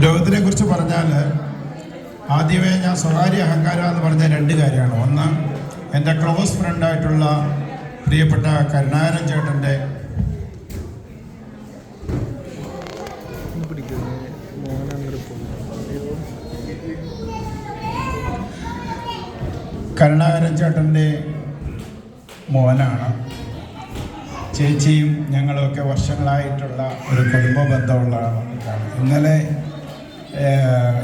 രോഗത്തിനെ കുറിച്ച് പറഞ്ഞാൽ ആദ്യമേ ഞാൻ സ്വകാര്യ അഹങ്കാരം എന്ന് പറഞ്ഞ രണ്ട് കാര്യമാണ്. ഒന്ന്, എൻ്റെ ക്ലോസ് ഫ്രണ്ടായിട്ടുള്ള പ്രിയപ്പെട്ട കരുണാകരൻ ചേട്ടൻ്റെ മോനാണ്. ചേച്ചിയും ഞങ്ങളുമൊക്കെ വർഷങ്ങളായിട്ടുള്ള ഒരു കുടുംബ ബന്ധമുള്ളതാണ്. ഇന്നലെ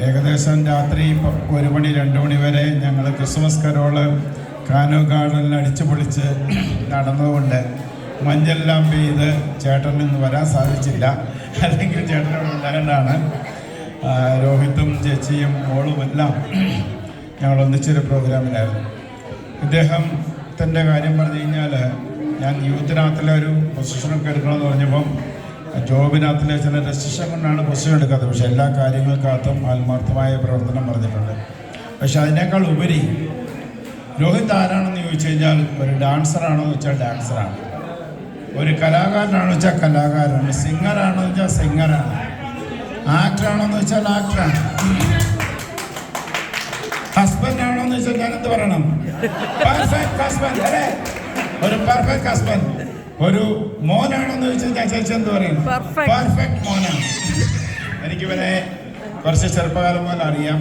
ഏകദേശം രാത്രി 1 മണി 2 മണി വരെ ഞങ്ങൾ ക്രിസ്മസ് കരോള് കാനോ ഗാർഡനിൽ അടിച്ചു പൊളിച്ച് നടന്നതുകൊണ്ട് മഞ്ഞെല്ലാം പെയ്ത് ചേട്ടൻ ഇന്ന് വരാൻ സാധിച്ചില്ല. അല്ലെങ്കിൽ ചേട്ടനോട് ഉണ്ടാകേണ്ടതാണ്. രോഹിത്തും ചേച്ചിയും മോളും എല്ലാം ഞങ്ങൾ ഒന്നിച്ചൊരു പ്രോഗ്രാമിലായിരുന്നു. ഇദ്ദേഹത്തിൻ്റെ കാര്യം പറഞ്ഞു കഴിഞ്ഞാൽ, ഞാൻ യൂത്തിനകത്തിലെ ഒരു പൊസിഷനൊക്കെ എടുക്കണമെന്ന് പറഞ്ഞപ്പം ജോബിനകത്തിലെ ചില റെസ്ട്രിക്ഷൻ കൊണ്ടാണ് പൊസിഷൻ എടുക്കാത്തത്. പക്ഷേ എല്ലാ കാര്യങ്ങൾക്കകത്തും ആത്മാർത്ഥമായ പ്രവർത്തനം പറഞ്ഞിട്ടുണ്ട്. പക്ഷെ അതിനേക്കാൾ ഉപരി രോഹിത് ആരാണെന്ന് ചോദിച്ചു കഴിഞ്ഞാൽ, ഒരു ഡാൻസറാണെന്ന് വെച്ചാൽ ഡാൻസറാണ്, ഒരു കലാകാരനാണെന്ന് വെച്ചാൽ കലാകാരനാണ്, സിംഗറാണെന്ന് വെച്ചാൽ സിംഗറാണ്, ആക്ടറാണെന്ന് വെച്ചാൽ ആക്ടറാണ്, ഹസ്ബൻഡ് ആണോന്ന് വെച്ചാൽ ഞാനെന്ത് പറയണം, പെർഫെക്റ്റ് ഹസ്ബൻഡ് അല്ലേ, ഒരു പെർഫെക്റ്റ് ഹസ്ബൻഡ്. ഒരു മോനാണെന്ന് വെച്ചാൽ ഞാൻ ചേച്ചി എന്ത് പറയും, പെർഫെക്റ്റ് മോനാണ്. എനിക്കിവരെ കുറച്ച് ചെറുപ്പകാലം പോലെ അറിയാം.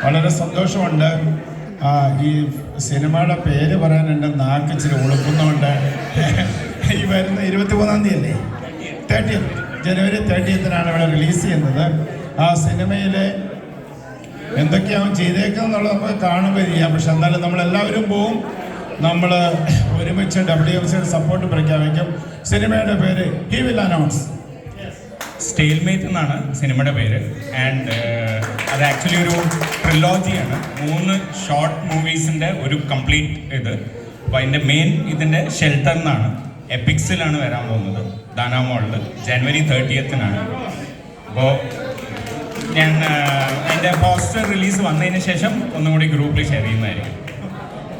വളരെ സന്തോഷമുണ്ട്. ഈ സിനിമയുടെ പേര് പറയാൻ എൻ്റെ നാക്ക് ഇച്ചിരി ഉളുക്കുന്നതുകൊണ്ട് ഈ വരുന്ന 23-ാം തീയതി അല്ലേ, 30th ജനുവരി 30th ഇവിടെ റിലീസ് ചെയ്യുന്നത്. ആ സിനിമയിലെ എന്തൊക്കെയാവും ചെയ്തേക്കെന്നുള്ളത് നമുക്ക് കാണുമ്പോൾ ചെയ്യാം. പക്ഷെ എന്നാലും നമ്മളെല്ലാവരും പോവും. നമ്മൾ ഒരുമിച്ച് WMC സപ്പോർട്ട് പ്രഖ്യാപിക്കും. സിനിമയുടെ പേര് ഹി വിൽ അനൗൺസ്. സ്റ്റേൽമേറ്റ് എന്നാണ് സിനിമയുടെ പേര്. ആൻഡ് അത് ആക്ച്വലി ഒരു ട്രിലോജിയാണ്. 3 ഷോർട്ട് മൂവീസിൻ്റെ ഒരു കംപ്ലീറ്റ് ഇത്. അപ്പോൾ അതിൻ്റെ മെയിൻ ഇതിൻ്റെ ഷെൽട്ടർ എന്നാണ്, എപ്പിക്സിലാണ് വരാൻ പോകുന്നത്, ദാനാമോളിൽ ജനുവരി 30th. അപ്പോൾ ഞാൻ എൻ്റെ പോസ്റ്റർ റിലീസ് വന്നതിന് ശേഷം ഒന്നും കൂടി ഗ്രൂപ്പിൽ ഷെയർ ചെയ്യുന്നതായിരിക്കും.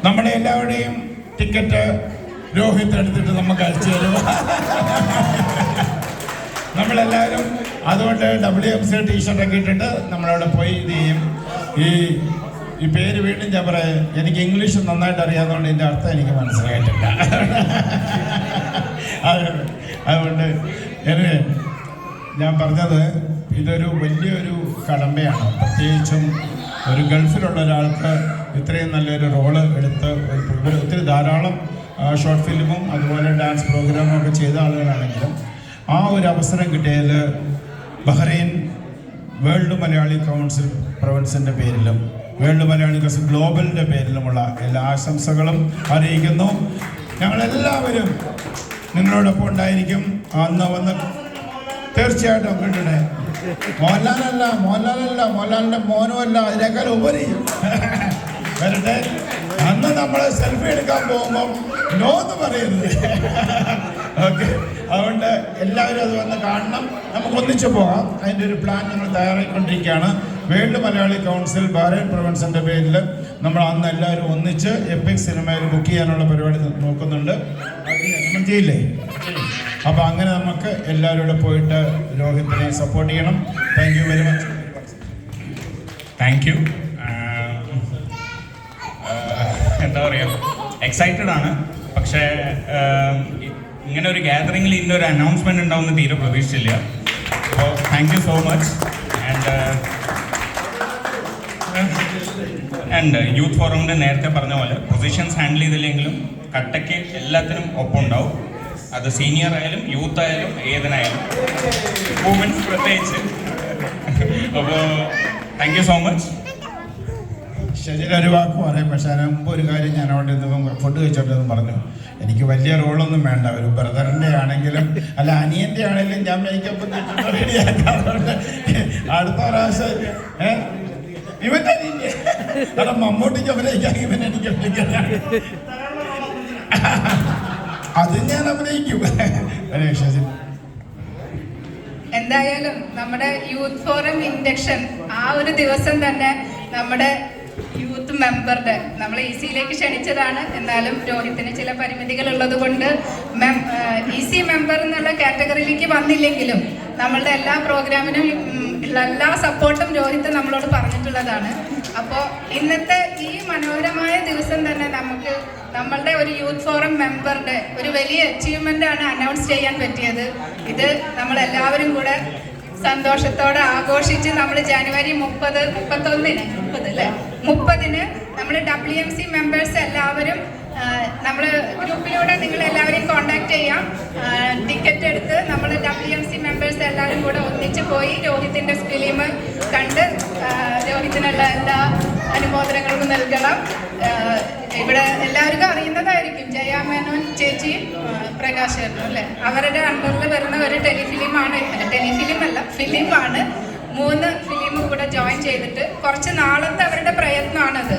നമ്മുടെ എല്ലാവരുടെയും ടിക്കറ്റ് രോഹിത് എടുത്തിട്ട് നമുക്ക് അയച്ചു തരും. നമ്മളെല്ലാവരും അതുകൊണ്ട് WMC ടീഷർട്ടൊക്കെ ഇട്ടിട്ട് നമ്മളവിടെ പോയി ഇത് ചെയ്യും. ഈ പേര് വീണ്ടും ഞാൻ പറയാം, എനിക്ക് ഇംഗ്ലീഷ് നന്നായിട്ട് അറിയാവുന്നതുകൊണ്ട് ഇതിൻ്റെ അർത്ഥം എനിക്ക് മനസ്സിലായിട്ടില്ല. അതുകൊണ്ട് ഞാൻ പറഞ്ഞത്, ഇതൊരു വലിയൊരു കടമ്പയാണ്. പ്രത്യേകിച്ചും ഒരു ഗൾഫിലുള്ള ഒരാൾക്ക് ഇത്രയും നല്ലൊരു റോള് എടുത്ത് ഒത്തിരി ധാരാളം ഷോർട്ട് ഫിലിമും അതുപോലെ ഡാൻസ് പ്രോഗ്രാമും ഒക്കെ ചെയ്ത ആളുകളാണെങ്കിലും ആ ഒരു അവസരം കിട്ടിയതിൽ ബഹ്റൈൻ വേൾഡ് മലയാളി കൗൺസിൽ പ്രൊവിൻസിൻ്റെ പേരിലും വേൾഡ് മലയാളി കൗൺസിൽ ഗ്ലോബലിൻ്റെ പേരിലുമുള്ള എല്ലാ ആശംസകളും അറിയിക്കുന്നു. ഞങ്ങളെല്ലാവരും നിങ്ങളോടൊപ്പം ഉണ്ടായിരിക്കും. അന്ന് വന്ന് തീർച്ചയായിട്ടും കണ്ടിട്ടേ. മോഹൻലാലിൻ്റെ മോനുമല്ല, അതിനേക്കാൾ ഉപരി വരട്ടെ. അന്ന് നമ്മൾ സെൽഫി എടുക്കാൻ പോകുമ്പം നോ എന്ന് പറയരുത്. ഓക്കെ, അതുകൊണ്ട് എല്ലാവരും അത് വന്ന് കാണണം. നമുക്ക് ഒന്നിച്ചു പോകാം. അതിൻ്റെ ഒരു പ്ലാൻ ഞങ്ങൾ തയ്യാറായിക്കൊണ്ടിരിക്കുകയാണ്. വേൾഡ് മലയാളി കൗൺസിൽ ബഹ്റൈൻ പ്രൊവിൻസിൻ്റെ പേരിൽ നമ്മൾ അന്ന് എല്ലാവരും ഒന്നിച്ച് എപ്പിക് സിനിമയിൽ ബുക്ക് ചെയ്യാനുള്ള പരിപാടി നോക്കുന്നുണ്ട്. നമ്മൾ ചെയ്യില്ലേ? അപ്പോൾ അങ്ങനെ നമുക്ക് എല്ലാവരും കൂടെ പോയിട്ട് രോഹിത്തിനെ സപ്പോർട്ട് ചെയ്യണം. Thank you very much. Thank you. എന്താ പറയുക, എക്സൈറ്റഡ് ആണ്. പക്ഷേ ഇങ്ങനെ ഒരു ഗ്യാതറിങ്ങിൽ ഇന്നൊരു അനൗൺസ്മെൻറ്റ് ഉണ്ടാവുമെന്ന് തീരെ പ്രതീക്ഷിച്ചില്ല. അപ്പോൾ thank you so much. And youth ഫോറമിൻ്റെ നേരത്തെ പറഞ്ഞ പോലെ പൊസിഷൻസ് ഹാൻഡിൽ ചെയ്തില്ലെങ്കിലും കട്ടയ്ക്ക് എല്ലാത്തിനും ഒപ്പം ഉണ്ടാവും. അത് സീനിയർ ആയാലും യൂത്ത് ആയാലും ഏതിനായാലും, വുമൻസ് പ്രത്യേകിച്ച്. അപ്പോൾ താങ്ക് യു സോ മച്ച്. ശരിയൊരു വാക്ക് പറയാം. പക്ഷേ അതിന് മുമ്പ് ഒരു കാര്യം ഞാൻ അവിടെ നിന്ന് ഫുഡ് കഴിച്ചോട്ടെന്ന് പറഞ്ഞു. എനിക്ക് വലിയ റോളൊന്നും വേണ്ട. ഒരു ബ്രദറിൻ്റെ ആണെങ്കിലും അല്ല അനിയൻ്റെ ആണെങ്കിലും ഞാൻ മേക്കപ്പ് റെഡിയാക്കാറുണ്ട്. അടുത്ത പ്രാവശ്യം ഇവൻ്റെ കാരണം മമ്മൂട്ടിക്ക് അഭിനയിക്കാൻ ഇവൻ എനിക്ക് അഭിനയിക്കാൻ അത് ഞാൻ അഭിനയിക്കും. എന്തായാലും നമ്മുടെ യൂത്ത് ഫോറം ഇൻഡക്ഷൻ ആ ഒരു ദിവസം തന്നെ നമ്മുടെ യൂത്ത് മെമ്പറുടെ നമ്മൾ ഈസിയിലേക്ക് ക്ഷണിച്ചതാണ്. എന്നാലും രോഹിത്തിന് ചില പരിമിതികൾ ഉള്ളത് കൊണ്ട് ഈസി മെമ്പർ എന്നുള്ള കാറ്റഗറിയിലേക്ക് വന്നില്ലെങ്കിലും നമ്മളുടെ എല്ലാ പ്രോഗ്രാമിനും ഉള്ള എല്ലാ സപ്പോർട്ടും രോഹിത് നമ്മളോട് പറഞ്ഞിട്ടുള്ളതാണ്. അപ്പോൾ ഇന്നത്തെ ഈ മനോഹരമായ ദിവസം തന്നെ നമുക്ക് നമ്മളുടെ ഒരു യൂത്ത് ഫോറം മെമ്പറുടെ ഒരു വലിയ അച്ചീവ്മെൻ്റ് ആണ് അനൗൺസ് ചെയ്യാൻ പറ്റിയത്. ഇത് നമ്മളെല്ലാവരും കൂടെ സന്തോഷത്തോടെ ആഘോഷിച്ച് നമ്മൾ ജനുവരി 30-ന് നമ്മൾ WMC മെമ്പേഴ്സ് എല്ലാവരും നമ്മൾ ഗ്രൂപ്പിലൂടെ നിങ്ങൾ എല്ലാവരെയും കോൺടാക്ട് ചെയ്യാം. ടിക്കറ്റ് എടുത്ത് നമ്മൾ WMC മെമ്പേഴ്സ് എല്ലാവരും കൂടെ ഒന്നിച്ച് പോയി രോഹിത്തിൻ്റെ ഫിലിം കണ്ട് രോഹിത്തിനുള്ള എല്ലാ അനുമോദനങ്ങളും നൽകണം. ഇവിടെ എല്ലാവർക്കും അറിയുന്നതായിരിക്കും, ജയ മേനോൻ ചേച്ചി, പ്രകാശ് ചേട്ടനും അല്ലേ, അവരുടെ അണ്ടറിൽ വരുന്ന ഒരു ടെലിഫിലിമാണ്, ഫിലിമാണ്. 3 ഫിലിമും കൂടെ ജോയിൻ ചെയ്തിട്ട് കുറച്ച് നാളത്തെ അവരുടെ പ്രയത്നമാണത്.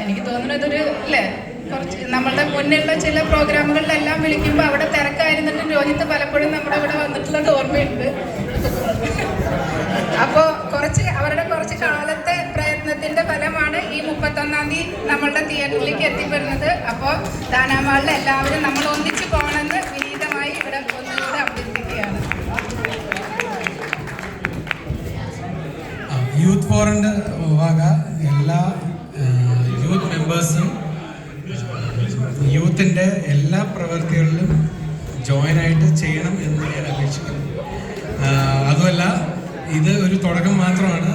എനിക്ക് തോന്നുന്നത് ഒരു അല്ലേ, കുറച്ച് നമ്മളുടെ മുന്നിലുള്ള ചില പ്രോഗ്രാമുകളിലെല്ലാം വിളിക്കുമ്പോൾ അവിടെ തിരക്കായിരുന്നിട്ടും രോഹിത് പലപ്പോഴും നമ്മുടെ ഇവിടെ വന്നിട്ടുള്ളത് ഓർമ്മയുണ്ട്. അപ്പോൾ അവരുടെ കുറച്ച് കാലത്തെ പ്രയത്നത്തിന്റെ ഫലമാണ് ഈ 31-ാം തീയതി നമ്മളുടെ തിയേറ്ററിലേക്ക് എത്തിപ്പെടുന്നത്. അപ്പോൾ ദാനാമാളിൽ എല്ലാവരും നമ്മൾ ഒന്നിച്ച് പോകണമെന്ന് വിനീതമായി ഇവിടെ ഒന്നുകൂടെ അഭ്യർത്ഥിക്കുകയാണ്. യൂത്ത് ഫോറിൻ്റെ വക എല്ലാ യൂത്ത് മെമ്പേഴ്സും യൂത്തിൻ്റെ എല്ലാ പ്രവൃത്തികളിലും ജോയിനായിട്ട് ചെയ്യണം എന്ന് ഞാൻ അപേക്ഷിക്കുന്നു. അതുമല്ല, ഇത് ഒരു തുടക്കം മാത്രമാണ്.